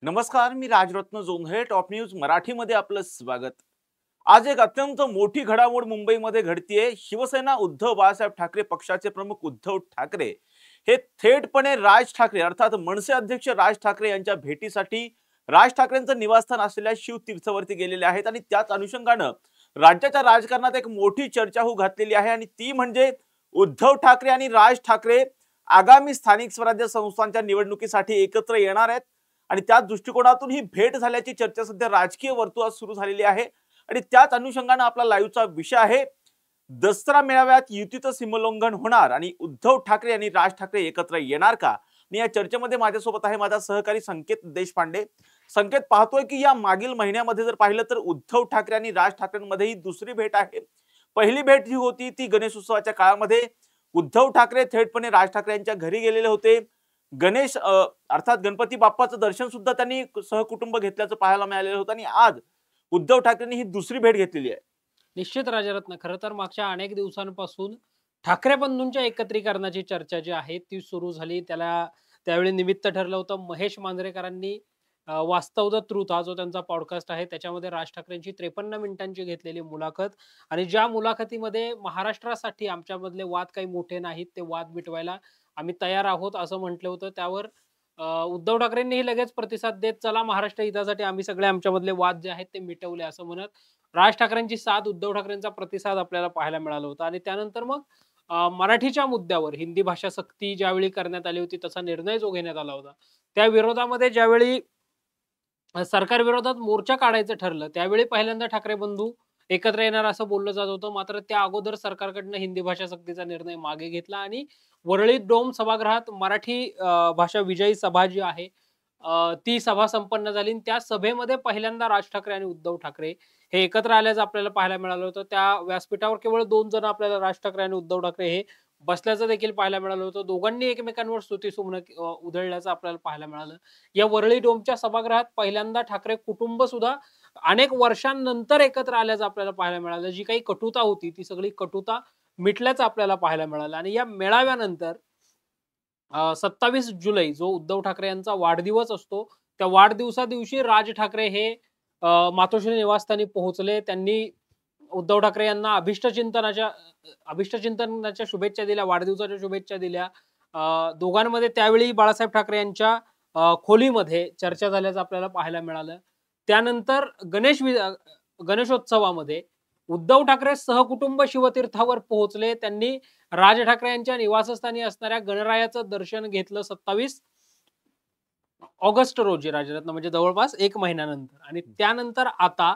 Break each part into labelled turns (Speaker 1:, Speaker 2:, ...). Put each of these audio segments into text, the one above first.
Speaker 1: नमस्कार, मी Rajratna Jondhale. Top news मराठीमध्ये आपलं स्वागत. आज एक अत्यंत मोठी घडामोड मुंबईमध्ये घडतीये. शिवसेना उद्धव बाळासाहेब ठाकरे पक्षाचे प्रमुख उद्धव ठाकरे हे थेटपणे राज ठाकरे अर्थात मनसे अध्यक्ष राज ठाकरे यांच्या भेटीसाठी राज ठाकरेंचं निवासस्थान असलेल्या शिवतीर्थवरती गेलेले आहेत आणि त्याच अनुषंगानं राज्याच्या राजकारणात एक मोठी चर्चा होऊ घातलेली आहे आणि ती म्हणजे उद्धव ठाकरे आणि राज ठाकरे आगामी स्थानिक स्वराज्य संस्थांच्या निवडणुकीसाठी एकत्र येणार आहेत आणि त्या दृष्टिकोनातून ही भेट झाल्याची चर्चा सध्या राजकीय वर्तुळात सुरू झालेली आहे. आणि त्याच अनुषंगाने आपला लाईव्हचा विषय आहे, दसरा मेळाव्यात युतीचं सीमोल्लंघन होणार आणि उद्धव ठाकरे आणि राज ठाकरे एकत्र येणार का? आणि या चर्चेमध्ये माझ्यासोबत आहे माझा सहकारी संकेत देशपांडे. संकेत, पाहतोय की या मागील महिन्यामध्ये जर पाहिलं तर उद्धव ठाकरे आणि राज ठाकरेंमध्ये ही दुसरी भेट आहे. पहिली भेट जी होती ती गणेशोत्सवाच्या काळामध्ये उद्धव ठाकरे थेटपणे राज ठाकरे यांच्या घरी गेलेले होते. गणेश अर्थात गणपती बाप्पाचं दर्शन सुद्धा त्यांनी सहकुटुंब घेतल्याचं पाहायला मिळालेलं होतं आणि आज उद्धव ठाकरेंनी ही दुसरी भेट घेतलेली आहे.
Speaker 2: निश्चित राजरत्न, खरं तर मागच्या अनेक दिवसांपासून ठाकरे बंधूंच्या एकत्रीकरणाची चर्चा जी आहे ती सुरू झाली. त्यावेळी निमित्त ठरलं होतं. महेश मांजरेकरांनी वास्तव द ट्रूथ हा जो त्यांचा पॉडकास्ट आहे त्याच्यामध्ये राज ठाकरेंची 53 मिनिटांची घेतलेली मुलाखत, आणि ज्या मुलाखतीमध्ये महाराष्ट्रासाठी आमच्यामधले वाद काही मोठे नाहीत, ते वाद मिटवायला आम्ही तयार आहोत असं म्हटलं होतं. त्यावर उद्धव ठाकरेंनीही लगेच प्रतिसाद देत, चला महाराष्ट्र हितासाठी आम्ही सगळे आमच्यामधले वाद जे आहेत ते मिटवले असं म्हणत राज ठाकरेंची साथ, उद्धव ठाकरेंचा प्रतिसाद आपल्याला पाहायला मिळाला होता. आणि त्यानंतर मग मराठीच्या मुद्द्यावर हिंदी भाषा सक्ती ज्यावेळी करण्यात आली होती, तसा निर्णय जो घेण्यात आला होता, त्या विरोधामध्ये ज्यावेळी सरकार विरोधात मोर्चा काढायचं ठरलं, त्यावेळी पहिल्यांदा ठाकरे बंधू एकत्र येणार असं बोललं जात होतं. मात्र त्या अगोदर सरकारकडनं हिंदी भाषा सक्तीचा निर्णय मागे घेतला आणि वरळी डोम सभागृहात मराठी भाषा विजयी सभा जी आहे ती सभा संपन्न झाली. त्या सभेमध्ये पहिल्यांदा राज ठाकरे आणि उद्धव ठाकरे हे एकत्र आल्याचं आपल्याला पाहायला मिळालं होतं. त्या व्यासपीठावर केवळ 2 जण आपल्याला राज ठाकरे आणि उद्धव ठाकरे हे बसल्याचं देखील पाहायला मिळालं होतं. दोघांनी एकमेकांवर स्तुतीसुमनं उधळल्याचं आपल्याला पाहायला मिळालं. या वरळी डोमच्या सभागृहात पहिल्यांदा ठाकरे कुटुंब सुद्धा अनेक वर्षांनंतर एकत्र आल्याचं आपल्याला पाहायला मिळालं. जी काही कटुता होती ती सगळी कटुता मिटल्याचं आपल्याला पाहायला मिळालं. आणि या मेळाव्यानंतर 27 जुलै जो उद्धव ठाकरे यांचा वाढदिवस असतो, त्या वाढदिवसा दिवशी राज ठाकरे हे मातोश्री निवासस्थानी पोहोचले. त्यांनी उद्धव ठाकरे यांना अभिष्टचिंतनाच्या शुभेच्छा दिल्या, वाढदिवसाच्या शुभेच्छा दिल्या. दोघांमध्ये त्यावेळी बाळासाहेब ठाकरे यांच्या खोलीमध्ये चर्चा झाल्याचं आपल्याला पाहायला मिळालं. त्यानंतर गणेशोत्सवामध्ये उद्धव ठाकरे सहकुटुंब शिवतीर्थावर पोहोचले. त्यांनी राज ठाकरे यांच्या निवासस्थानी असणाऱ्या गणरायाचं दर्शन घेतलं 27 ऑगस्ट रोजी, राजरत्न, म्हणजे जवळपास 1 महिन्यानंतर. आणि त्यानंतर आता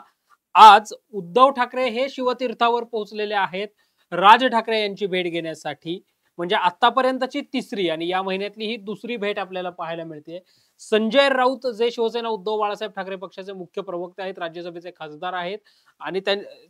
Speaker 2: आज उद्धव ठाकरे हे शिवतीर्थावर पोहोचलेले आहेत राज ठाकरे यांची भेट घेण्यासाठी. म्हणजे आतापर्यंतची तिसरी आणि या महिन्यातली ही दुसरी भेट आपल्याला पाहायला मिळते. संजय राऊत जे शिवसेना उद्धव बाळासाहेब ठाकरे पक्षाचे मुख्य प्रवक्ते आहेत, राज्यसभेचे खासदार आहेत, आणि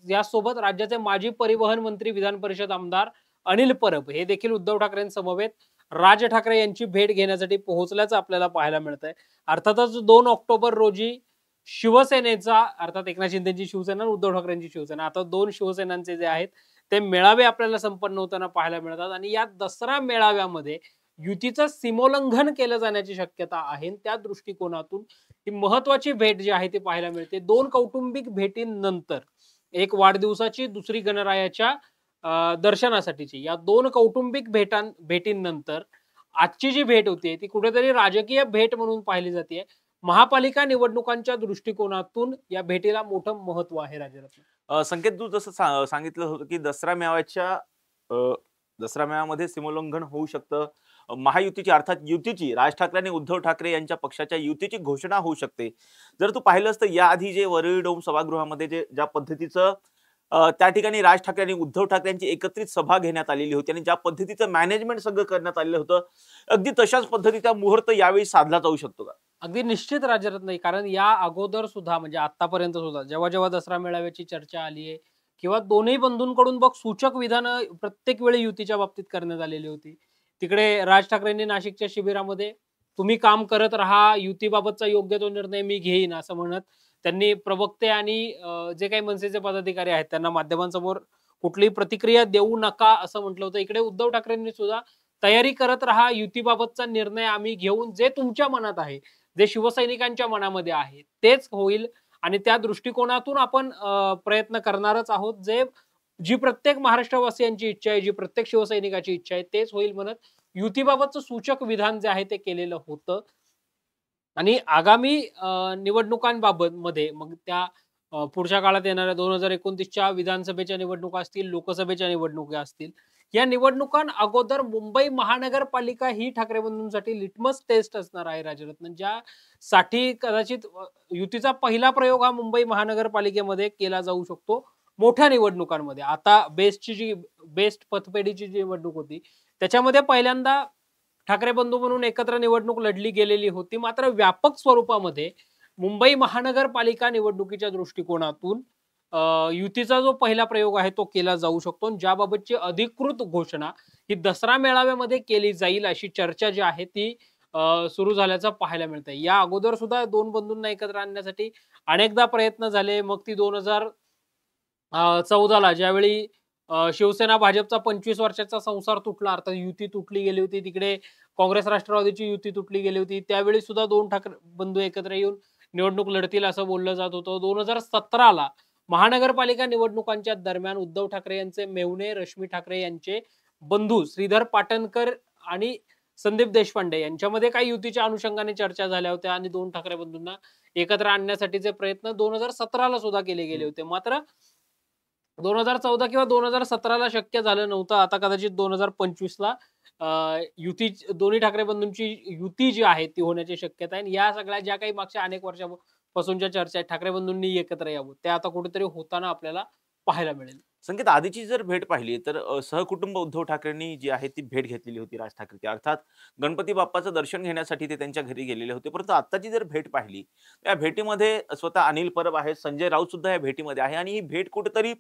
Speaker 2: यासोबत राज्याचे माजी परिवहन मंत्री, विधान परिषद आमदार अनिल परब हे देखील उद्धव ठाकरेंसमवेत राज ठाकरे यांची भेट घेण्यासाठी पोहोचल्याचं आपल्याला पाहायला मिळतंय. अर्थातच 2 ऑक्टोबर रोजी शिवसेनेचा, अर्थात एकनाथ शिंदेची शिवसेना आणि उद्धव ठाकरेंची शिवसेना, आता 2 शिवसेनांचे जे आहेत ते मेळावे आपल्याला संपन्न होताना पाहायला मिळतात. आणि या दसरा मेळाव्यामध्ये युतीचं सीमोल्लंघन केलं जाण्याची शक्यता आहे. त्या दृष्टिकोनातून ही महत्वाची भेट जी आहे ती पाहायला मिळते. 2 कौटुंबिक भेटींनंतर, एक वाढदिवसाची, दुसरी गणरायाच्या दर्शनासाठीची, या 2 कौटुंबिक भेटींनंतर आजची जी भेट होती ती कुठेतरी राजकीय भेट म्हणून पाहिली जाते. महापालिका निवडणुकांच्या दृष्टिकोनातून या भेटीला मोठं महत्व आहे. राजरत्न,
Speaker 1: संकेत, तू जसं सांगितलं होतं की दसरा मेळाव्यामध्ये सीमोल्लंघन होऊ शकतं. महायुतीची अर्थात युतीची, राज ठाकरे आणि उद्धव ठाकरे यांच्या पक्षाच्या युतीची घोषणा होऊ शकते. जर तू पाहिलंस तर याआधी जे वरळी डोम सभागृहामध्ये ज्या पद्धतीचं त्या ठिकाणी राज ठाकरे आणि उद्धव ठाकरे यांची एकत्रित सभा घेण्यात आलेली होती आणि ज्या पद्धतीचं मॅनेजमेंट सगळं करण्यात आलेलं होतं, अगदी तशाच पद्धतीचा मुहूर्त यावेळी साधला जाऊ शकतो का?
Speaker 2: अगदी निश्चित राजरत्न, कारण या अगोदर सुद्धा, म्हणजे आतापर्यंत सुद्धा जेव्हा जेव्हा दसरा मेळाव्याची चर्चा आली आहे किंवा दोन्ही बंधूंकडून बघ सूचक विधानं प्रत्येक वेळी युतीच्या बाबतीत करण्यात आलेली होती. तिकडे राज ठाकरेंनी नाशिकच्या शिबिरामध्ये तुम्ही काम करत राहा, युतीबाबतचा योग्य तो निर्णय मी घेईन असं म्हणत त्यांनी प्रवक्ते आणि जे काही मनसेचे पदाधिकारी आहेत त्यांना माध्यमांसमोर कुठलीही प्रतिक्रिया देऊ नका असं म्हटलं होतं. इकडे उद्धव ठाकरेंनी सुद्धा तयारी करत राहा, युतीबाबतचा निर्णय आम्ही घेऊन जे तुमच्या मनात आहे, जे शिवसैनिकांच्या मनामध्ये आहे तेच होईल आणि त्या दृष्टिकोनातून आपण प्रयत्न करणारच आहोत. जी प्रत्येक महाराष्ट्रवासियांची इच्छा आहे, जी प्रत्येक शिवसैनिकाची इच्छा आहे तेच होईल म्हणत युतीबाबतचं सूचक विधान जे आहे ते केलेलं होतं. आणि आगामी निवडणुकांबाबत मध्ये मग त्या पुढच्या काळात येणाऱ्या 2029च्या विधानसभेच्या निवडणुका असतील, लोकसभेच्या निवडणुका असतील. या निवडणुकांअगोदर मुंबई महानगरपालिका ही ठाकरे बंधूंसाठी लिटमस टेस्ट असणार आहे राजरत्न. ज्यासाठी कदाचित युतीचा पहिला प्रयोग हा मुंबई महानगरपालिकेमध्ये केला जाऊ शकतो मोठ्या निवडणुकांमध्ये. आता बेस्ट पतपेढीची जी निवडणूक होती त्याच्यामध्ये पहिल्यांदा ठाकरे बंधू म्हणून एकत्र निवडणूक लढली गेलेली होती. मात्र व्यापक स्वरूपामध्ये मुंबई महानगरपालिका निवडणुकीच्या दृष्टिकोनातून युतीचा जो पहिला प्रयोग आहे तो केला जाऊ शकतो आणि ज्याबाबतची अधिकृत घोषणा ही दसरा मेळाव्यामध्ये केली जाईल अशी चर्चा जी आहे ती सुरू झाल्याचं पाहायला मिळतंय. या अगोदर सुद्धा दोन बंधूंना एकत्र आणण्यासाठी अनेकदा प्रयत्न झाले. मग ती 2014ला ज्यावेळी शिवसेना भाजपचा 25 वर्षाचा संसार तुटला, अर्थात युती तुटली गेली होती. तिकडे काँग्रेस राष्ट्रवादीची युती तुटली गेली होती. त्यावेळी सुद्धा दोन ठाकरे बंधू एकत्र येऊन निवडणूक लढतील असं बोललं जात होतं. 2017ला महानगरपालिका निवडणुकांच्या दरम्यान उद्धव ठाकरे यांचे मेव्हणे रश्मी ठाकरे यांचे बंधू श्रीधर पाटणकर आणि संदीप देशपांडे यांच्यामध्ये काही युतीच्या अनुषंगाने चर्चा झाल्या होत्या आणि दोन ठाकरे बंधूंना एकत्र आणण्यासाठीचे प्रयत्न 2017ला सुद्धा केले गेले होते. मात्र 2014 किंवा 2017ला शक्य झालं नव्हतं. आता कदाचित 2025ला युती दोन्ही ठाकरे बंधूंची युती जी आहे ती होण्याची शक्यता आहे. या सगळ्या ज्या काही मागच्या अनेक वर्षापासूनच्या चर्चा आहेत ठाकरे बंधूंनी एकत्र यावं त्या आता कुठेतरी होताना आपल्याला पाहायला मिळेल.
Speaker 1: संकेत, आधीची जर भेट पाहिली तर सहकुटुंब उद्धव ठाकरेंनी जी आहे ती भेट घेतलेली होती राज ठाकरेची. अर्थात गणपती बाप्पाचं दर्शन घेण्यासाठी ते त्यांच्या घरी गेलेले होते. परंतु आत्ताची जर भेट पाहिली त्या भेटीमध्ये स्वतः अनिल परब आहेत, संजय राऊत सुद्धा या भेटीमध्ये आहे आणि ही भेट कुठेतरी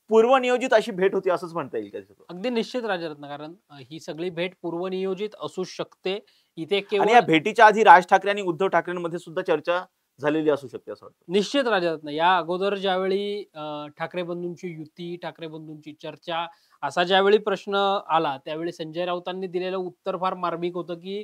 Speaker 1: पूर्वनियोजित अशी भेट होती असंच म्हणता येईल का?
Speaker 2: अगदी निश्चित राजरत्न, कारण ही सगळी भेट पूर्वनियोजित असू शकते. इथे
Speaker 1: आणि
Speaker 2: केवळ
Speaker 1: या भेटीच्या आधी राज ठाकरे आणि उद्धव ठाकरेंमध्ये सुद्धा चर्चा झालेली असू शकते असं वाटतं.
Speaker 2: निश्चित राजरत्न, या अगोदर ज्यावेळी ठाकरे बंधूंची युती, ठाकरे बंधूंची चर्चा असा ज्यावेळी प्रश्न आला त्यावेळी संजय राऊतांनी दिलेलं उत्तर फार मार्मिक होतं की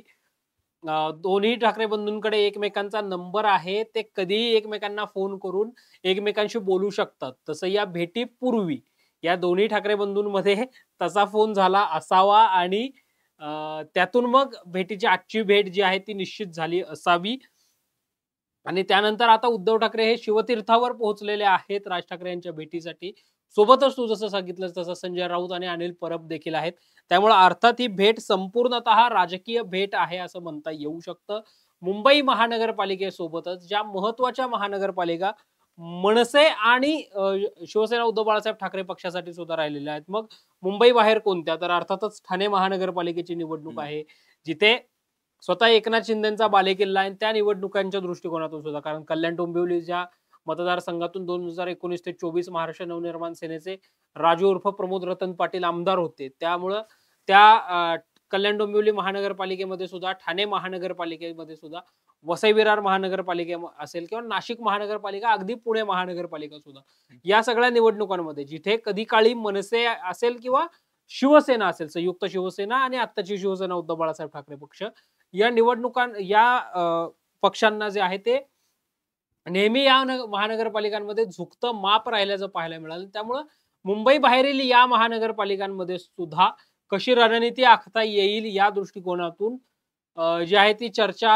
Speaker 2: दोन्ही ठाकरे बंधूंकडे एकमेकांचा नंबर आहे, ते कधीही एकमेकांना फोन करून एकमेकांशी बोलू शकतात. तसं या भेटीपूर्वी या दोन्ही ठाकरे बंधूंमध्ये तसा फोन झाला असावा आणि त्यातून मग भेटीची आजची भेट जी आहे ती निश्चित झाली असावी. आणि त्यानंतर आता उद्धव ठाकरे हे शिवतीर्थावर पोहोचलेले आहेत राज ठाकरे यांच्या भेटीसाठी. सोबतच तू जसं सांगितलं तसं संजय राऊत आणि अनिल परब देखील आहेत. त्यामुळे अर्थात ही भेट संपूर्णतः राजकीय भेट आहे असं म्हणता येऊ शकतं. मुंबई महानगरपालिकेसोबतच ज्या महत्वाच्या महानगरपालिका मनसे आणि शिवसेना उद्धव बाळासाहेब ठाकरे पक्षासाठी सुद्धा राहिलेल्या आहेत. मग मुंबई बाहेर कोणत्या, तर अर्थातच ठाणे महानगरपालिकेची निवडणूक आहे, जिथे स्वतः एकनाथ शिंदेचा बालेकिल्ला आहे. त्या निवडणुकांच्या दृष्टिकोनातून सुद्धा, कारण कल्याण डोंबिवली ज्या मतदारसंघातून 2019 ते 24 महाराष्ट्र नवनिर्माण सेनेचे राजू उर्फ प्रमोद रतन पाटील आमदार होते, त्यामुळं त्या कल्याण डोंबिवली महानगरपालिकेमध्ये सुद्धा, ठाणे महानगरपालिकेमध्ये सुद्धा, वसई विरार महानगरपालिका असेल किंवा नाशिक महानगरपालिका, अगदी पुणे महानगरपालिका सुद्धा, या सगळ्या निवडणुकांमध्ये जिथे कधी काळी मनसे असेल किंवा शिवसेना असेल, संयुक्त शिवसेना आणि आत्ताची शिवसेना उद्धव बाळासाहेब ठाकरे पक्ष, या पक्षांना जे आहे ते नेहमी या महानगरपालिकांमध्ये झुकतं माप राहिल्याचं पाहायला मिळालं. त्यामुळं मुंबई बाहेरील या महानगरपालिकांमध्ये सुद्धा कशी रणनीती आखता येईल या दृष्टिकोनातून जी आहे ती चर्चा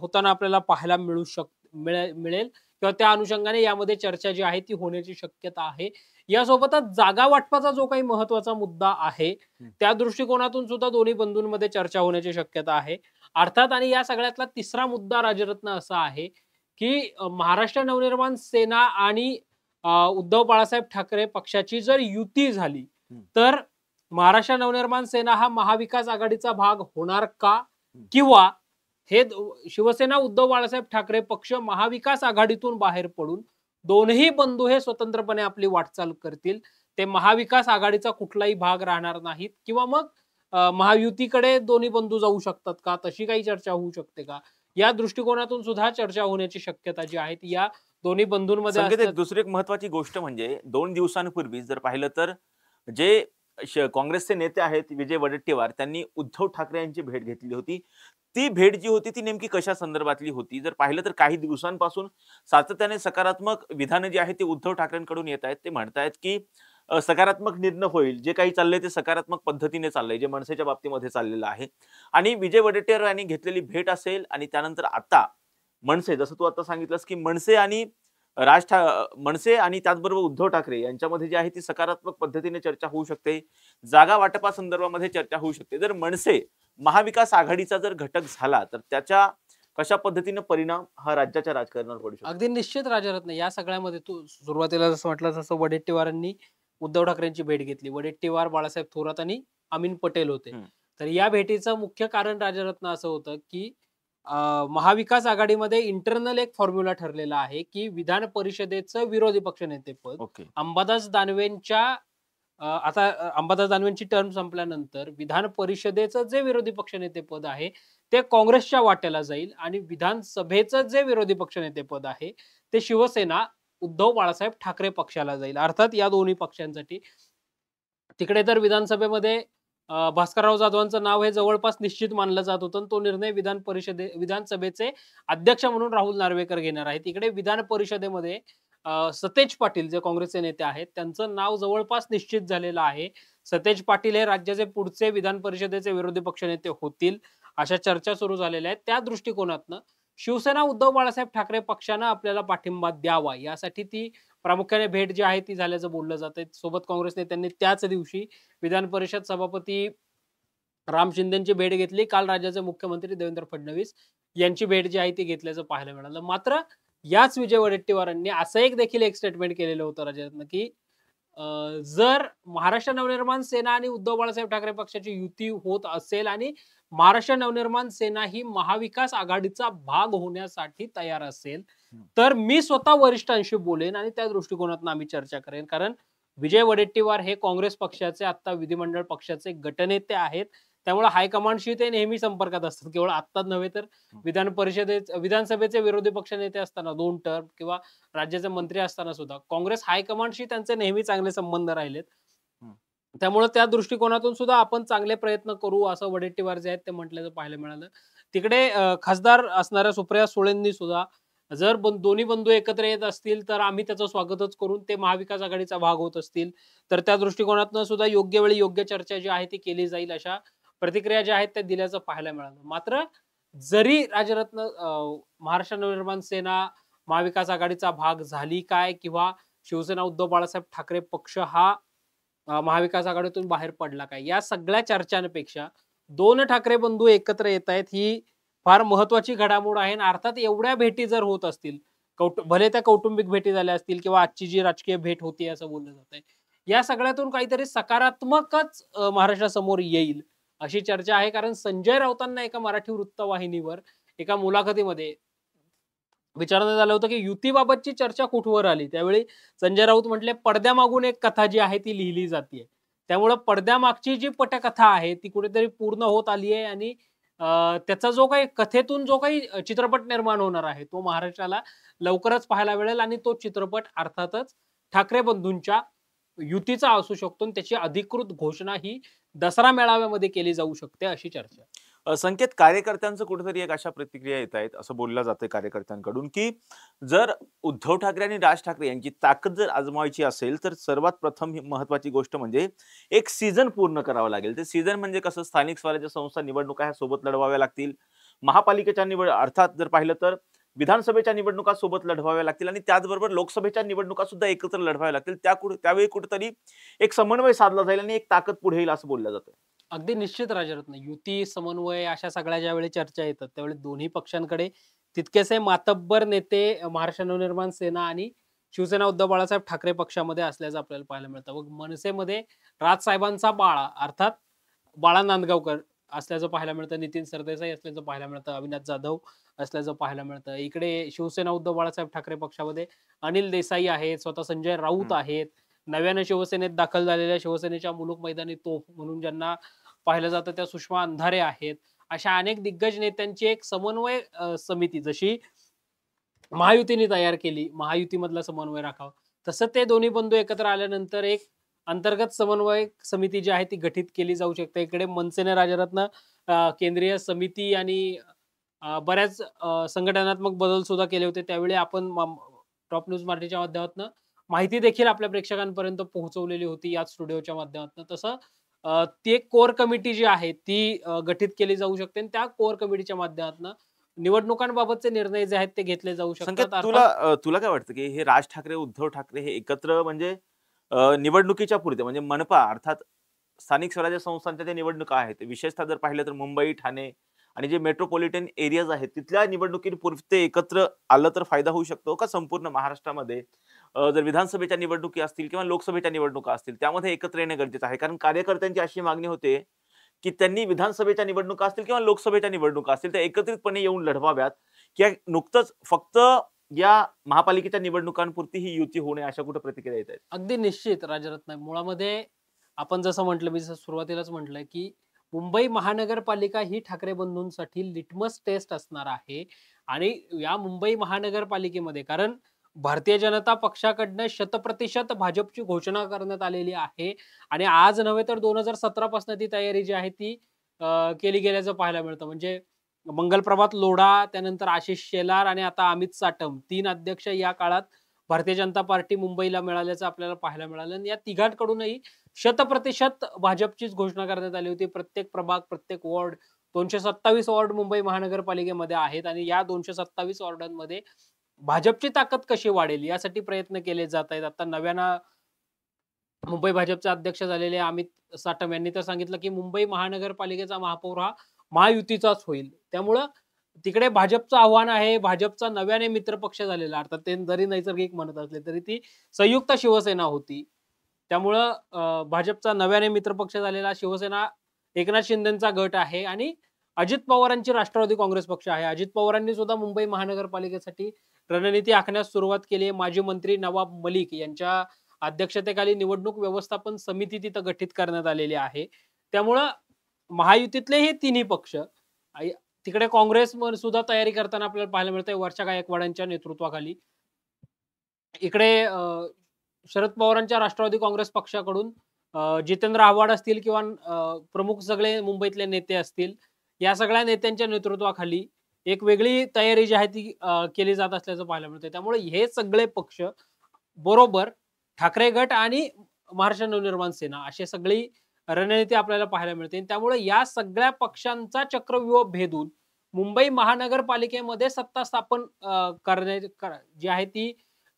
Speaker 2: होताना आपल्याला पाहायला मिळेल किंवा त्या अनुषंगाने यामध्ये चर्चा जी आहे ती होण्याची शक्यता आहे. यासोबतच जागा वाटपाचा जो काही महत्वाचा मुद्दा आहे त्या दृष्टिकोनातून सुद्धा दोन्ही बंधूंमध्ये चर्चा होण्याची शक्यता आहे. अर्थात आणि या सगळ्यातला तिसरा मुद्दा राजरत्न असा आहे की महाराष्ट्र नवनिर्माण सेना आणि उद्धव बाळासाहेब ठाकरे पक्षाची जर युती झाली तर महाराष्ट्र नवनिर्माण सेना हा महाविकास आघाडीचा भाग होणार का, किंवा हे शिवसेना उद्धव बाळासाहेब ठाकरे पक्ष महाविकास आघाडीतून बाहेर पडून दोन्ही बंधू हे स्वतंत्रपणे आपली वाटचाल करतील, ते महाविकास आघाडीचा कुठलाही भाग राहणार नाहीत, किंवा मग महायुतीकडे दोन्ही बंधू जाऊ शकतात का, तशी काही चर्चा होऊ शकते का, या दृष्टिकोनातून सुद्धा चर्चा होण्याची शक्यता जी आहे ती या दोन्ही बंधूंमध्ये.
Speaker 1: दुसरी एक महत्वाची गोष्ट म्हणजे 2 दिवसांपूर्वी जर पाहिलं तर जे काँग्रेसचे नेते आहेत विजय वडेट्टीवार, त्यांनी उद्धव ठाकरे यांची भेट घेतली होती. ती भेट जी होती ती नेमकी कशा संदर्भातली होती? जर पाहिलं तर काही दिवसांपासून सातत्याने सकारात्मक विधानं जी आहेत ती उद्धव ठाकरेंकडून येत आहेत. ते म्हणतायत की सकारात्मक निर्णय होईल. जे काही चाललंय ते सकारात्मक पद्धतीने चाललंय. जे मनसेच्या बाबतीमध्ये चाललेलं आहे. आणि विजय वडेट्टीवार यांनी घेतलेली भेट असेल आणि त्यानंतर आता मनसे जसं तू आता सांगितलंस की मनसे आणि त्याचबरोबर उद्धव ठाकरे यांच्यामध्ये जी आहे ती सकारात्मक पद्धतीने चर्चा होऊ शकते. जागा वाटपासंदर्भामध्ये चर्चा होऊ शकते. जर मनसे महाविकास आघाडीचा जर घटक झाला, तर त्याच्या कशा पद्धतीने परिणाम हा राज्याच्या राजकारणावर पडू शकतो?
Speaker 2: अगदी निश्चित राजरत्न या सगळ्यामध्ये तू सुरुवातीला जसं म्हटलं तसं वडेट्टीवारांनी उद्धव ठाकरेंची भेट घेतली. वडेट्टीवार, बाळासाहेब थोरात आणि अमीन पटेल होते.
Speaker 1: हं.
Speaker 2: तर या भेटीचं मुख्य कारण राजरत्न असं होतं, की महाविकास आघाडीमध्ये इंटरनल एक फॉर्म्युला ठरलेला आहे, की विधान परिषदेचं विरोधी पक्षनेतेपद
Speaker 1: ओके.
Speaker 2: अंबादास दानवेंच्या आता अंबादास दानवेंची टर्म संपल्यानंतर विधान परिषदेचं जे विरोधी पक्षनेतेपद आहे, ते काँग्रेसच्या वाट्याला जाईल आणि विधानसभेचं जे विरोधी पक्षनेतेपद आहे, ते शिवसेना उद्धव बाळासाहेब ठाकरे पक्षाला जाईल. अर्थात या दोन्ही पक्षांसाठी. तिकडे तर विधानसभेमध्ये भास्करराव जाधवांचं नाव हे जवळपास निश्चित मानलं जात होतं. तो निर्णय विधानसभेचे अध्यक्ष म्हणून राहुल नार्वेकर घेणार आहेत. इकडे विधान परिषदेमध्ये सतेज पाटील जे काँग्रेसचे नेते आहेत, त्यांचं नाव जवळपास निश्चित झालेलं आहे. सतेज पाटील हे राज्याचे पुढचे विधान परिषदेचे विरोधी पक्षनेते होतील, अशा चर्चा सुरू झालेल्या आहेत. त्या दृष्टिकोनातनं शिवसेना उद्धव बाळासाहेब ठाकरे पक्षानं आपल्याला पाठिंबा द्यावा, यासाठी ती प्रामुख्याने भेट जी आहे ती झाल्याचं बोललं जातंय. सोबत काँग्रेस नेत्यांनी त्याच दिवशी विधान परिषद सभापती राम शिंदेची भेट घेतली. काल राज्याचे मुख्यमंत्री देवेंद्र फडणवीस यांची भेट जी आहे ती घेतल्याचं पाहायला मिळालं. मात्र याच विजय वडेट्टीवारांनी असं देखील एक स्टेटमेंट केलेलं होतं राजरत्न, की जर महाराष्ट्र नवनिर्माण सेना आणि उद्धव बाळासाहेब ठाकरे पक्षाची युती होत असेल आणि महाराष्ट्र नवनिर्माण सेना ही महाविकास आघाडीचा भाग होण्यासाठी तयार असेल, तर मी स्वतः वरिष्ठांशी बोलेन आणि त्या दृष्टिकोनातून आम्ही चर्चा करेन. कारण विजय वडेट्टीवार हे काँग्रेस पक्षाचे आता विधिमंडळ पक्षाचे गटनेते आहेत. त्यामुळे हायकमांडशी ते नेहमी संपर्कात असतात. केवळ आत्ताच नव्हे तर विधानसभेचे विरोधी पक्षनेते असताना 2 टर्म किंवा राज्याचे मंत्री असताना सुद्धा काँग्रेस हायकमांडशी त्यांचे नेहमी चांगले संबंध राहिलेत.
Speaker 1: हं.
Speaker 2: त्यामुळे त्या दृष्टिकोनातून सुद्धा आपण चांगले प्रयत्न करू असं वडेट्टीवार जे आहेत ते म्हटल्याचं पाहायला मिळालं. तिकडे खासदार असणाऱ्या सुप्रिया सुळेंनी सुद्धा जर दोन्ही बंधू एकत्र येत असतील तर आम्ही त्याचं स्वागतच करू. ते महाविकास आघाडीचा भाग होत असतील तर त्या दृष्टिकोनातून सुद्धा योग्य वेळी योग्य चर्चा जी आहे ती केली जाईल, अशा प्रतिक्रिया ज्या आहेत त्या दिल्याचं पाहायला मिळालं. मात्र जरी राजरत्न महाराष्ट्र नवनिर्माण सेना महाविकास आघाडीचा भाग झाली काय किंवा शिवसेना उद्धव बाळासाहेब ठाकरे पक्ष हा महाविकास आघाडीतून बाहेर पडला काय, या सगळ्या चर्चांपेक्षा 2 ठाकरे बंधू एकत्र येत आहेत ही फार महत्वाची घडामोड आहे. आणि अर्थात एवढ्या भेटी जर होत असतील, भले त्या कौटुंबिक भेटी झाल्या असतील किंवा आजची जी राजकीय भेट होती असं बोललं जातंय, या सगळ्यातून काहीतरी सकारात्मकच महाराष्ट्रासमोर येईल अशी चर्चा आहे. कारण संजय राऊतांना एका मराठी वृत्तवाहिनीवर एका मुलाखतीमध्ये विचारण्यात आलं होतं, की युतीबाबतची चर्चा कुठवर आली. त्यावेळी संजय राऊत म्हटले, पडद्यामागून एक कथा जी आहे ती लिहिली जातीये. त्यामुळे पडद्यामागची जी पटकथा आहे ती कुठेतरी पूर्ण होत आली आहे आणि त्याचा जो काही कथेतून जो काही चित्रपट निर्माण होणार आहे तो महाराष्ट्राला लवकरच पाहायला मिळेल आणि तो चित्रपट अर्थातच ठाकरे बंधूंच्या युतीचा असू शकतो आणि त्याची अधिकृत घोषणा ही दसरा मेळाव्यामध्ये केली जाऊ शकते अशी चर्चा.
Speaker 1: संकेत, कार्यकर्त्यांचं कुठेतरी एक अशा प्रतिक्रिया येत आहेत असं बोललं जातंय कार्यकर्त्यांकडून, की जर उद्धव ठाकरे आणि राज ठाकरे यांची ताकद जर आजमावायची असेल तर सर्वात प्रथम ही महत्वाची गोष्ट म्हणजे एक सीझन पूर्ण करावं लागेल. ते सीझन म्हणजे कसं, स्थानिक स्वराज्य संस्था निवडणुका ह्या सोबत लढवाव्या लागतील. महापालिकेच्या अर्थात जर पाहिलं तर विधानसभेच्या निवडणुका सोबत लढवाव्या लागतील आणि त्याचबरोबर लोकसभेच्या निवडणुका सुद्धा एकत्र लढवाव्या लागतील. त्यावेळी कुठेतरी एक समन्वय साधला जाईल आणि एक ताकद पुढे येईल असं बोललं जातं.
Speaker 2: अगदी निश्चित राजरत्न. युती, समन्वय अशा सगळ्या ज्यावेळी चर्चा येतात त्यावेळी दोन्ही पक्षांकडे तितकेसे मातब्बर नेते महाराष्ट्र नवनिर्माण सेना आणि शिवसेना उद्धव बाळासाहेब ठाकरे पक्षामध्ये असल्याचं आपल्याला पाहायला मिळतं. मग मनसेमध्ये राजसाहेबांचा बाळा अर्थात बाळा नांदगावकर असल्याचं पाहायला मिळतं, नितीन सरदेसाई असल्याचं पाहायला मिळतं, अविनाश जाधव असल्याचं पाहायला मिळतं. इकडे शिवसेना उद्धव बाळासाहेब ठाकरे पक्षामध्ये अनिल देसाई आहेत, स्वतः संजय राऊत आहेत, नव्याने शिवसेनेत दाखल झालेल्या शिवसेनेच्या मुलूक मैदानी तोफ म्हणून ज्यांना पाहिलं जातं त्या सुषमा अंधारे आहेत. अशा अनेक दिग्गज नेत्यांची एक समन्वय समिती जशी महायुतीने तयार केली, महायुतीमधला समन्वय राखावा, तसं ते दोन्ही बंधू एकत्र आल्यानंतर एक अंतर्गत समन्वय समिती जी आहे ती गठीत केली जाऊ शकते. इकडे मनसेने राजरत्न केंद्रीय समिती आणि बऱ्याच संघटनात्मक बदल सुद्धा केले होते. त्यावेळी आपण टॉप न्यूज मराठीच्या माध्यमातून माहिती देखील आपल्या प्रेक्षकांपर्यंत पोहोचवलेली होती याच स्टुडिओच्या माध्यमातून. तसं ती एक कोर कमिटी जी आहे ती गठीत केली जाऊ शकते आणि त्या कोर कमिटीच्या माध्यमातून निवडणुकांबाबतचे निर्णय जे आहेत ते घेतले जाऊ
Speaker 1: संकेत,
Speaker 2: शकतात.
Speaker 1: तुला
Speaker 2: अर्थात
Speaker 1: तुला काय वाटतं की हे राज ठाकरे, उद्धव ठाकरे हे एकत्र म्हणजे निवडणुकीच्या पुरते म्हणजे मनपा अर्थात स्थानिक स्वराज्य संस्थांच्या ज्या निवडणुका आहेत, विशेषतः जर पाहिलं तर मुंबई, ठाणे आणि जे मेट्रोपॉलिटन एरियाज आहेत, तिथल्या निवडणुकीपुरते एकत्र आलं तर फायदा होऊ शकतो का संपूर्ण महाराष्ट्रामध्ये? जर विधानसभेच्या निवडणुकी असतील किंवा लोकसभेच्या निवडणुका असतील, त्यामध्ये एकत्र येणं गरजेचं आहे. कारण कार्यकर्त्यांची अशी मागणी होते, की त्यांनी विधानसभेच्या निवडणुका असतील किंवा लोकसभेच्या निवडणुका असतील, त्या एकत्रितपणे येऊन लढवाव्यात, की नुकतंच फक्त या महापालिकेच्या निवडणुकांपुरती ही युती होणे, अशा कुठे प्रतिक्रिया येत आहेत?
Speaker 2: अगदी निश्चित राजरत्न. मुळामध्ये आपण जसं म्हटलं, मी जसं सुरुवातीलाच म्हटलंय, की मुंबई महानगरपालिका ही ठाकरे बंधूंसाठी लिटमस टेस्ट असणार आहे आणि या मुंबई महानगरपालिकेमध्ये कारण भारतीय जनता पक्षाकडनं 100% भाजपची घोषणा करण्यात आलेली आहे आणि आज नव्हे तर 2017 पासून ती तयारी जी आहे ती केली गेल्याचं पाहायला मिळतं. म्हणजे मंगलप्रभात लोढा, त्यानंतर आशिष शेलार आणि आता अमित साटम 3 अध्यक्ष या काळात भारतीय जनता पार्टी मुंबईला मिळाल्याचं आपल्याला पाहायला मिळालं आणि या तिघांकडूनही 100% भाजपचीच घोषणा करण्यात आली होती. प्रत्येक प्रभाग, प्रत्येक वॉर्ड 227 वॉर्ड मुंबई महानगरपालिकेमध्ये आहेत आणि या 227 वॉर्डांमध्ये भाजपची ताकद कशी वाढेल यासाठी प्रयत्न केले जात आहेत. आता नव्यानं मुंबई भाजपचे अध्यक्ष झालेले अमित साटम यांनी तर सांगितलं, की मुंबई महानगरपालिकेचा महापौर हा महायुतीचाच होईल. त्यामुळं तिकडे भाजपचं आव्हान आहे. भाजपचा नव्याने मित्रपक्ष झालेला अर्थात ते जरी नैसर्गिक म्हणत असले तरी ती संयुक्त शिवसेना होती. त्यामुळं भाजपचा नव्याने मित्रपक्ष झालेला शिवसेना एकनाथ शिंदेचा गट आहे आणि अजित पवारांची राष्ट्रवादी काँग्रेस पक्ष आहे. अजित पवारांनी सुद्धा मुंबई महानगरपालिकेसाठी रणनीती आखण्यास सुरुवात केली आहे. माजी मंत्री नवाब मलिक यांच्या अध्यक्षतेखाली निवडणूक व्यवस्थापन समिती तिथं गठीत करण्यात आलेली आहे. त्यामुळं महायुतीतले हे तिन्ही पक्ष तिकडे काँग्रेस सुद्धा तयारी करताना आपल्याला पाहायला मिळतंय वर्षा गायकवाडांच्या नेतृत्वाखाली. इकडे शरद पवारांच्या राष्ट्रवादी काँग्रेस पक्षाकडून जितेंद्र आव्हाड असतील किंवा प्रमुख सगळे मुंबईतले नेते असतील, या सगळ्या नेत्यांच्या नेतृत्वाखाली एक वेगळी तयारी जी आहे ती केली जात असल्याचं पाहायला मिळतंय. त्यामुळे हे सगळे पक्ष बरोबर ठाकरे गट आणि महाराष्ट्र नवनिर्माण सेना अशी सगळी रणनीती आपल्याला पाहायला मिळते. त्यामुळे या सगळ्या पक्षांचा चक्रव्यूह भेदून मुंबई महानगरपालिकेमध्ये सत्ता स्थापन जी आहे ती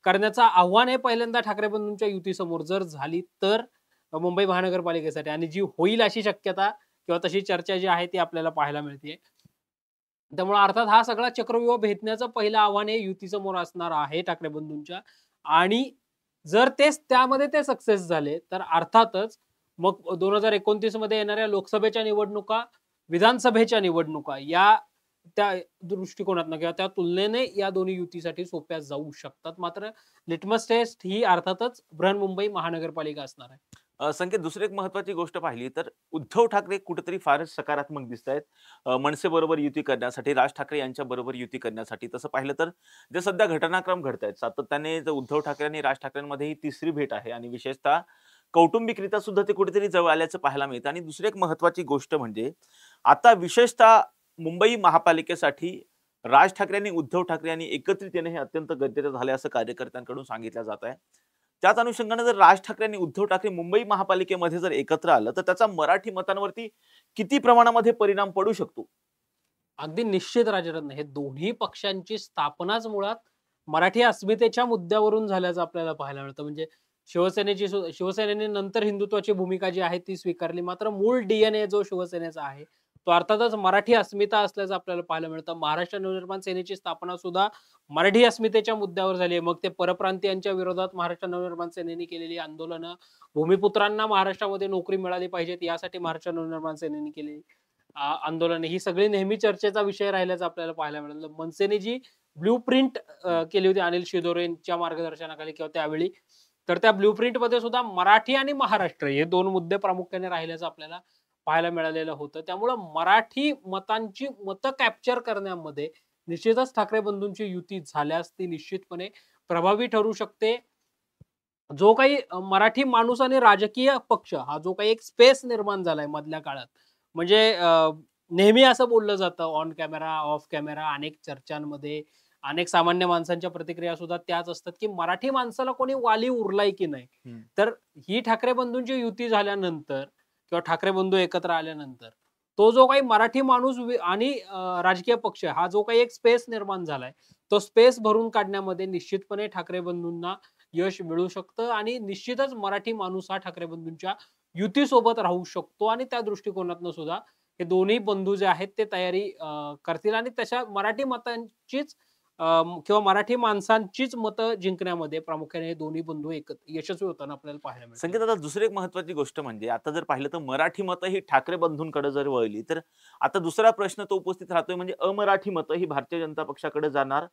Speaker 2: करण्याचं आव्हान हे पहिल्यांदा ठाकरे बंधूंच्या युतीसमोर जर झाली तर मुंबई महानगरपालिकेसाठी आणि जी होईल अशी शक्यता किंवा तशी चर्चा जी आहे ती आपल्याला पाहायला मिळते. त्यामुळे अर्थात हा सगळा चक्रव्यूह भेदण्याचं पहिलं आव्हान हे युतीसमोर असणार आहे ठाकरे बंधूंच्या आणि जर त्यामध्ये ते सक्सेस झाले तर अर्थातच मग 2029 मध्ये येणाऱ्या लोकसभेच्या निवडणुका, विधानसभेच्या निवडणुका या त्या दृष्टिकोनातनं किंवा त्या तुलनेने या दोन्ही युतीसाठी सोप्या जाऊ शकतात. मात्र लिटमस टेस्ट ही अर्थातच बृहन्मुंबई महानगरपालिका असणार आहे.
Speaker 1: संकेत, दुसरी एक महत्वाची गोष्ट पाहिली तर उद्धव ठाकरे कुठेतरी फारच सकारात्मक दिसत आहेत मनसे बरोबर युती करण्यासाठी, राज ठाकरे यांच्या बरोबर युती करण्यासाठी. तसं पाहिलं तर जे सध्या घटनाक्रम घडत आहेत सातत्याने, उद्धव ठाकरे आणि राज ठाकरेंमध्ये ही तिसरी भेट आहे आणि विशेषतः कौटुंबिकरित्या सुद्धा ते कुठेतरी जवळ आल्याचं पाहायला मिळतं. आणि दुसरी एक महत्वाची गोष्ट म्हणजे आता विशेषतः मुंबई महापालिकेसाठी राज ठाकरे आणि उद्धव ठाकरे यांनी एकत्रित येणं हे अत्यंत गरजेचं झालं असं कार्यकर्त्यांकडून सांगितलं जात आहे. त्याच अनुषंगाने जर राज ठाकरे आणि उद्धव ठाकरे मुंबई महापालिकेमध्ये जर एकत्र आलं तर त्याचा मराठी मतांवरती किती प्रमाणामध्ये परिणाम पडू शकतो?
Speaker 2: अगदी निश्चित राजरत्न. हे दोन्ही पक्षांची स्थापनाच मुळात मराठी अस्मितेच्या मुद्द्यावरून झाल्याचं आपल्याला पाहायला मिळतं. म्हणजे शिवसेनेने नंतर हिंदुत्वाची भूमिका जी आहे ती स्वीकारली. मात्र मूळ डीएनए जो शिवसेनेचा आहे तो अर्थातच मराठी अस्मिता असल्याचं आपल्याला पाहायला मिळतं. महाराष्ट्र नवनिर्माण सेनेची स्थापना सुद्धा मराठी अस्मितेच्या मुद्द्यावर झाली आहे. मग ते परप्रांतीयांच्या विरोधात महाराष्ट्र नवनिर्माण सेनेने केलेली आंदोलनं, भूमिपुत्रांना महाराष्ट्रामध्ये नोकरी मिळाली पाहिजेत यासाठी महाराष्ट्र नवनिर्माण सेनेने केलेली आंदोलने, ही सगळी नेहमी चर्चेचा विषय राहिल्याचं आपल्याला पाहायला मिळालं. मनसेने जी ब्ल्यूप्रिंट केली होती अनिल शिदोरेंच्या मार्गदर्शनाखाली किंवा त्यावेळी, तर त्या ब्ल्यूप्रिंट मध्ये सुद्धा मराठी आणि महाराष्ट्र हे दोन मुद्दे प्रामुख्याने राहिल्याचं आपल्याला पाहायला मिळालेलं होतं. त्यामुळं मराठी मतांची मतं कॅप्चर करण्यामध्ये निश्चितच ठाकरे बंधूंची युती झाल्यास ती निश्चितपणे प्रभावी ठरू शकते. जो काही मराठी माणूस आणि राजकीय पक्ष हा जो काही एक स्पेस निर्माण झालाय मधल्या काळात, म्हणजे नेहमी असं बोललं जातं ऑन कॅमेरा, ऑफ कॅमेरा, अनेक चर्चांमध्ये, अनेक सामान्य माणसांच्या प्रतिक्रिया सुद्धा त्याच असतात, की मराठी माणसाला कोणी वाली उरलाय की नाही?
Speaker 1: हं.
Speaker 2: तर ही ठाकरे बंधूंची युती झाल्यानंतर किंवा ठाकरे बंधू एकत्र आल्यानंतर तो जो काही मराठी माणूस आणि राजकीय पक्ष हा जो काही एक स्पेस निर्माण झालाय, तो स्पेस भरून काढण्यामध्ये निश्चितपणे ठाकरे बंधूंना यश मिळू शकतं आणि निश्चितच मराठी माणूस हा ठाकरे बंधूंच्या युतीसोबत राहू शकतो आणि त्या दृष्टिकोनातनं सुद्धा हे दोन्ही बंधू जे आहेत ते तयारी करतील आणि तशा मराठी मतांचीच किंवा मराठी माणसांचीच मतं जिंकण्यामध्ये प्रामुख्याने हे दोन्ही बंधू यशस्वी होताना आपल्याला पाहायला मिळतील.
Speaker 1: संकेत, आता दुसरी एक महत्त्वाची गोष्ट म्हणजे आता जर पाहिलं तर मराठी मतं ही ठाकरे बंधूंकडे जर वळली, तर आता दुसरा प्रश्न तो उपस्थित राहतोय म्हणजे अमराठी मतं ही भारतीय जनता पक्षाकडे जाणार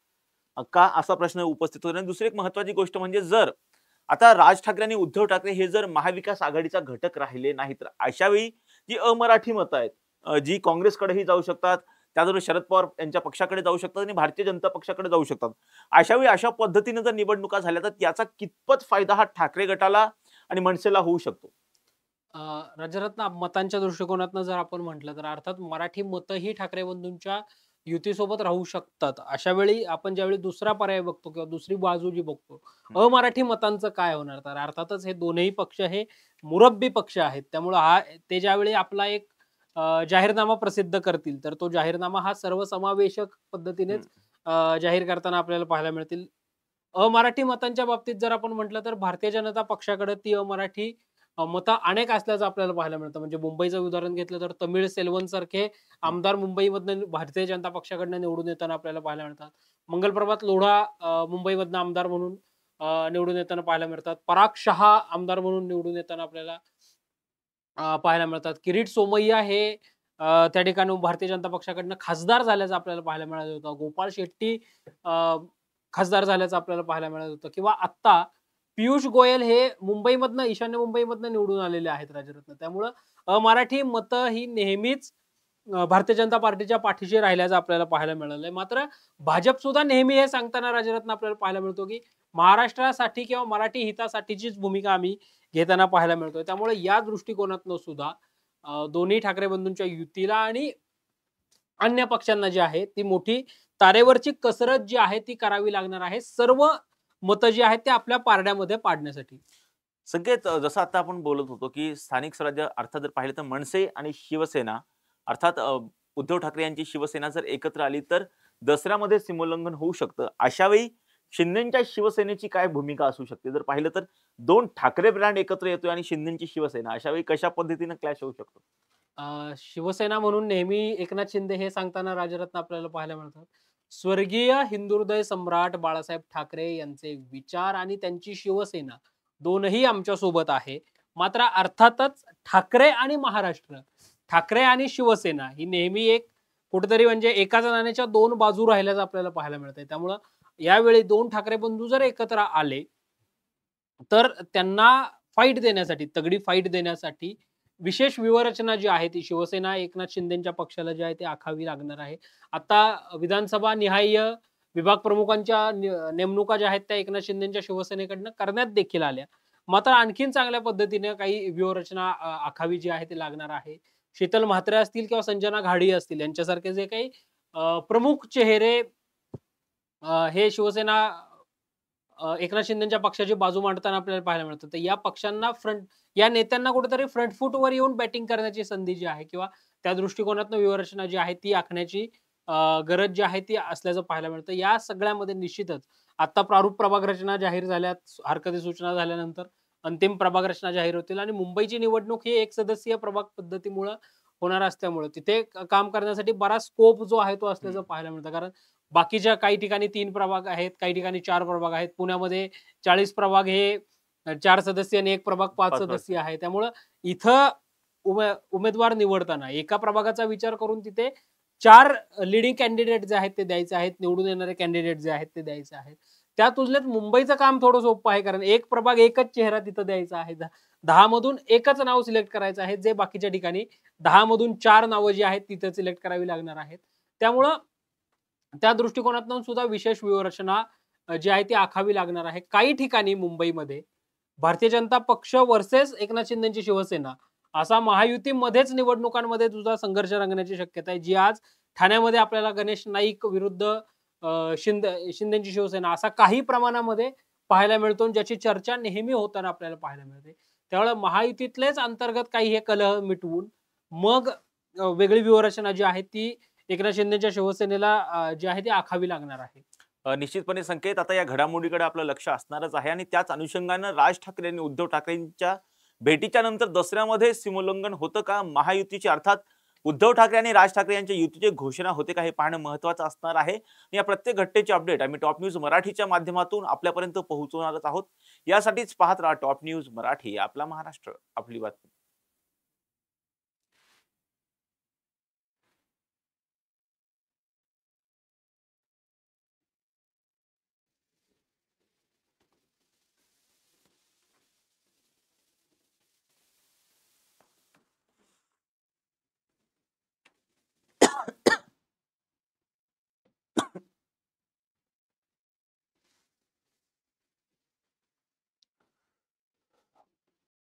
Speaker 1: का? असा प्रश्न उपस्थित होतो. आणि दुसरी एक महत्त्वाची गोष्ट म्हणजे जर आता राज ठाकरे आणि उद्धव ठाकरे हे जर महाविकास आघाडीचा घटक राहिले नाही, तर अशा वेळी जी अमराठी मतं आहेत, जी काँग्रेसकडेही जाऊ शकतात, त्याचबरोबर शरद पवार यांच्या पक्षाकडे जाऊ शकतात आणि भारतीय जनता पक्षाकडे जाऊ शकतात. अशा वेळी अशा पद्धतीने जर निवडणुका झाल्या तर त्याचा कितपत फायदा हा ठाकरे गटाला आणि मनसेला होऊ शकतो?
Speaker 2: अ, राजरत्न मतांच्या दृष्टिकोनातनं जर आपण म्हटलं तर अर्थात मराठी मतं ही ठाकरे बंधूंच्या युतीसोबत राहू शकतात. अशा वेळी आपण ज्यावेळी दुसरा पर्याय बघतो किंवा दुसरी बाजू जी बघतो,
Speaker 1: हं.
Speaker 2: अमराठी मतांचं काय होणार? तर अर्थातच हे दोन्ही पक्ष हे मुरब्बी पक्ष आहेत. त्यामुळं ते ज्यावेळी आपला एक जाहीरनामा प्रसिद्ध करतील, तर तो जाहीरनामा हा सर्वसमावेशक
Speaker 1: हं.
Speaker 2: पद्धतीनेच जाहीर करताना आपल्याला पाहायला मिळतील. अमराठी मतांच्या बाबतीत जर आपण म्हटलं तर भारतीय जनता पक्षाकडे ती अमराठी मतं अनेक असल्याचं आपल्याला पाहायला मिळतं. म्हणजे मुंबईचं उदाहरण घेतलं तर तमिळ सेल्वन सारखे
Speaker 1: हं.
Speaker 2: आमदार मुंबईमधनं भारतीय जनता पक्षाकडनं निवडून येताना आपल्याला पाहायला मिळतात. मंगलप्रभात लोढा मुंबईमधनं आमदार म्हणून निवडून येताना पाहायला मिळतात. पराग शहा आमदार म्हणून निवडून येताना आपल्याला पाहायला मिळतात. किरीट सोमय्या हे त्या ठिकाणी भारतीय जनता पक्षाकडनं खासदार झाल्याचं आपल्याला पाहायला मिळालं होतं. गोपाळ शेट्टी अ, खासदार झाल्याचं आपल्याला पाहायला मिळालं होतं किंवा आत्ता पियुष गोयल हे मुंबईमधनं, ईशान्य मुंबईमधनं निवडून आलेले आहेत राजरत्न. त्यामुळं मराठी मतं ही नेहमीच भारतीय जनता पार्टीच्या पाठीशी राहिल्याचं आपल्याला पाहायला मिळालंय. मात्र भाजप सुद्धा नेहमी हे सांगताना राजरत्न आपल्याला पाहायला मिळतो, की महाराष्ट्रासाठी किंवा मराठी हितासाठीचीच भूमिका आम्ही घेताना पाहायला मिळतोय. त्यामुळे या दृष्टिकोनातनं सुद्धा दोन्ही ठाकरे बंधूंच्या युतीला आणि अन्य पक्षांना जी आहे ती मोठी तारेवरची कसरत जी आहे ती करावी लागणार आहे. सर्व मतं जी आहेत ते आपल्या पारड्यामध्ये पाडण्यासाठी.
Speaker 1: संकेत, जसं आता आपण बोलत होतो, की स्थानिक स्वराज्य अर्थात जर पाहिलं तर मनसे आणि शिवसेना अर्थात उद्धव ठाकरे यांची शिवसेना जर एकत्र आली तर दसऱ्यामध्ये सीमोल्लंघन होऊ शकतं. अशा वेळी शिंदेच्या शिवसेनेची काय भूमिका असू शकते? जर पाहिलं तर 2 ठाकरे ब्रँड एकत्र येतोय आणि शिंदेची शिवसेना. अशा वेळी कशा पद्धतीनं क्लॅश होऊ शकतो?
Speaker 2: शिवसेना म्हणून नेहमी एकनाथ शिंदे हे सांगताना राजरत्न आपल्याला पाहायला मिळतात. स्वर्गीय हिंदुहृदय सम्राट बाळासाहेब ठाकरे यांचे विचार आणि त्यांची शिवसेना दोनही आमच्या सोबत आहे. मात्र अर्थातच ठाकरे आणि महाराष्ट्र, ठाकरे आणि शिवसेना ही नेहमी एक कुठेतरी म्हणजे एकाच नाण्याच्या 2 बाजू राहिल्याचं आपल्याला पाहायला मिळतंय. त्यामुळं यावेळी 2 ठाकरे बंधू जर एकत्र आले, तर त्यांना फाईट देण्यासाठी, तगडी फाईट देण्यासाठी विशेष व्यूहरचना जी आहे ती शिवसेना एकनाथ शिंदेच्या पक्षाला जी आहे ती आखावी लागणार आहे. आता विधानसभा निहाय विभाग प्रमुखांच्या नेमणुका ज्या आहेत त्या एकनाथ शिंदेच्या शिवसेनेकडनं करण्यात देखील आल्या. मात्र आणखीन चांगल्या पद्धतीने काही व्यूहरचना आखावी जी आहे ती लागणार आहे. शीतल म्हात्रे असतील किंवा संजना घाडी असतील यांच्यासारखे जे काही प्रमुख चेहरे हे शिवसेना एकनाथ शिंदेच्या पक्षाची बाजू मांडताना आपल्याला पाहायला मिळतं. तर या पक्षांना या नेत्यांना कुठेतरी फ्रंट फूटवर येऊन बॅटिंग करण्याची संधी जी आहे किंवा त्या दृष्टिकोनातून व्यूहरचना जी आहे ती आखण्याची गरज जी आहे ती असल्याचं पाहायला मिळतं. या सगळ्यामध्ये निश्चितच आता प्रारूप प्रभाग रचना जाहीर झाल्यात, हरकती सूचना झाल्यानंतर अंतिम प्रभाग रचना जाहीर होतील आणि मुंबईची निवडणूक ही एकसदस्यीय प्रभाग पद्धतीमुळं होणार असल्यामुळं तिथे काम करण्यासाठी बराच स्कोप जो आहे तो असल्याचं पाहायला मिळतं. कारण बाकीच्या काही ठिकाणी 3 प्रभाग आहेत, काही ठिकाणी 4 प्रभाग आहेत. पुण्यामध्ये 40 प्रभाग हे 4 सदस्य आणि 1 प्रभाग 5
Speaker 1: 5
Speaker 2: सदस्य
Speaker 1: वर्ष.
Speaker 2: आहे. त्यामुळं इथं उमेदवार निवडताना एका प्रभागाचा विचार करून तिथे 4 लीडिंग कॅन्डिडेट जे आहेत ते द्यायचे आहेत. निवडून येणारे कॅन्डिडेट जे आहेत ते द्यायचे आहेत. त्या तुलनेत मुंबईचं काम थोडं सोपं आहे. कारण एक प्रभाग एकच चेहरा तिथं द्यायचा आहे. 10 मधून एकच नाव सिलेक्ट करायचं आहे. जे बाकीच्या ठिकाणी 10 मधून 4 नावं जी आहेत तिथं सिलेक्ट करावी लागणार आहेत. त्यामुळं त्या दृष्टिकोनातून सुद्धा विशेष व्यूहरचना जी आहे ती आखावी लागणार आहे. काही ठिकाणी मुंबईमध्ये भारतीय जनता पक्ष व्हर्सेस एकनाथ शिंदेची शिवसेना असा महायुतीमध्येच निवडणुकांमध्ये तुझा संघर्ष रंगण्याची शक्यता आहे, जी आज ठाण्यामध्ये आपल्याला गणेश नाईक विरुद्ध शिंदेची शिवसेना असा काही प्रमाणामध्ये पाहायला मिळतो आणि ज्याची चर्चा नेहमी होताना आपल्याला पाहायला मिळते. त्यामुळे महायुतीतलेच अंतर्गत काही हे कलह मिटवून मग वेगळी व्यूहरचना जी आहे ती एकनाथ शिंदेच्या शिवसेनेला जी आहे ती आखावी लागणार आहे.
Speaker 1: निश्चितपणे संकेत आता या घडामोडीकडे आपलं लक्ष असणारच आहे आणि त्याच अनुषंगानं राज ठाकरे आणि उद्धव ठाकरेंच्या भेटीच्या नंतर दसऱ्यामध्ये सीमोल्लंघन होतं का महायुतीचे, अर्थात उद्धव ठाकरे आणि राज ठाकरे यांच्या युतीची घोषणा होते का, हे पाहणं महत्त्वाचं असणार आहे. या प्रत्येक घटनेची अपडेट आम्ही टॉप न्यूज मराठीच्या माध्यमातून आपल्यापर्यंत पोहोचवणारच आहोत. यासाठीच पाहत राहा टॉप न्यूज मराठी, आपला महाराष्ट्र आपली बातमी.